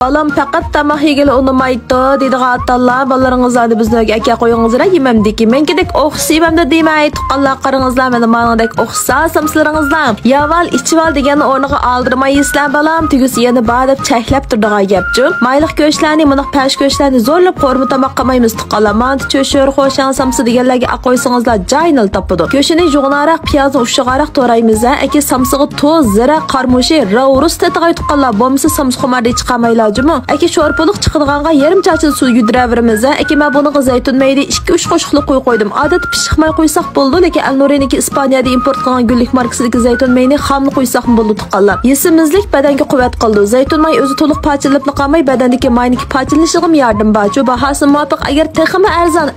Balam faqat tamaq yegili unumaydi dedi qatallar. Balalarınızlarni bizlarga aka qo'yingizlar yemamdiki. Menkidek o'xshayman deb demay tuqqanlar qaringizlar meni ma'nodek o'xshasam sizlaringizlar. Yaval ichval degan o'rniga aldirmaysizlar balam. Tugisi yana badab chaklab turdigan gapchi. Mayliq go'shtlarni, bunaq pash go'shtlarni zo'rlab qo'rma tamoq qilmaymiz tuqqanlar. Manti cho'shir, xo'shan samsi deganlarga aqo'ysingizlar joynil topidi. Go'shtini yug'naroq, piyozni ushg'aroq to'raymiz. Aka samsig'i to'z, zira, qarmushi, ravrus tatag'ay tuqqanlar. Bo'lmasa samsi xumarda chiqamaylar. Aka sho'rpuluq chiqadiganға yarim chachin suv yudiraveramiz. Aka men buni zaytun mayda 2-3 qo'shiqli qo'ydim. Odat pishqmay qo'ysak bo'ldi, lekin Al-Nuriniki Ispaniyada import qilgan gullik markasidagi zaytun mayni xamni qo'ysak bo'ldi tuqqanlar. Yesimizlik badanga quvvat qildi. Zaytun may o'zi to'liq parchalanib qolmay badandagi mayniki parchalashiga yardım berdi. Bahasi muvofiq agar texmi arzon,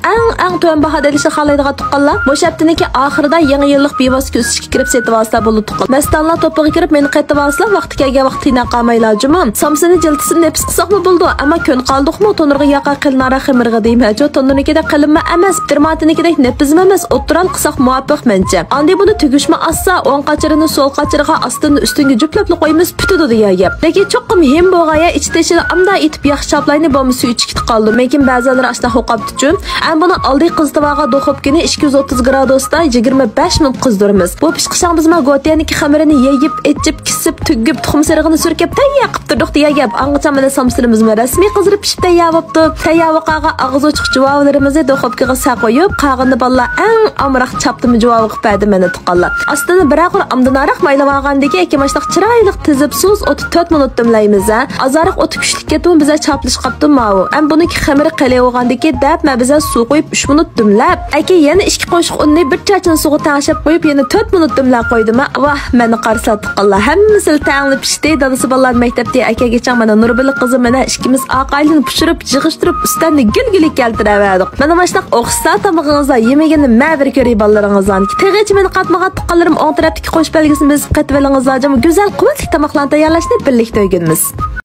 eng to'yin bahada olishni xohlaydigan tuqqanlar, o'sha haftaniki oxirida yangi yillik bevosita o'sishga kirib setib olsa bo'ldi tuqqanlar. Mastanlar to'piga kirib meni qaytib olsalar, vaqti kelgan vaqtina qolmaylar jumon. Samsini jiltisi nefis qisaqmi bo'ldi, ammo kun qoldikmi tonurga yaqa qilnara ximirga deymajo. Tonunikida qilinma emas, termatinikidek nefizma emas, o'tiral qisaq muvofiq mencha. Andi buni tugishma assa, o'ng qachirini so'l qachiriga astini ustunga juplab qo'yamiz, putidi degan gap. Lekin cho'qqi muhim bo'lg'aya ichida amda etib yaxshi chaplayni bo'lmasa ichib qoldi. Lekin ba'zilari ashna xo'qabdi-chu. Am buni oldi qizdivaga do'xobkini 230 gradusda 25 minut qizdiramiz. Bu pishqishang biz ma gotiyaniki xamirini yeyib, etib, kisib, tugib, tuxum sarig'ini surkab tayyor qilib turdik degan gap. Angacha samsilimiz rasmiy qizirib pishib tayyorlabdi. Tayyorliqaga og'iz ochiq javoblarimizni do'xobkiga qo'yib, qag'inni balla eng amroq chaptimi javob qilib berdi meni tuqqanlar. Aslida biraqur amdinariq maylavagandagi ekimashliq chiroyli tizib so'z 34 minut dimlaymiz. Azariq o'ti kuchlik ketib biza chaplish qapti ma'u. Am buniki xamiri qalayogandagi dab ma biza suv qo'yib 3 minut dimlab, aka yana 2 qo'shiq unni bir chachin suvga tashib qo'yib yana 4 minut dimlab qo'ydim. Vah, meni qarsa tuqqanlar. Hammasi tanglib pishdi. Dadasi ballar maktabda akaga mana Nurbila qizim mana ikkimiz aqaylini pishirib, yig'ishtirib, ustanni gilgilik keltiraverdik. Mana mashaq o'xshasa tamog'ingizda yemagani ma'bir ko'ray ballariingizdan. Teg'ich meni qatmagan tuqqanlarim o'ng tarafdagi qo'sh belgisini biz qatvalingizlar, go'zal quvvatli tomoqlarni tayyorlashni birlikda o'rganamiz.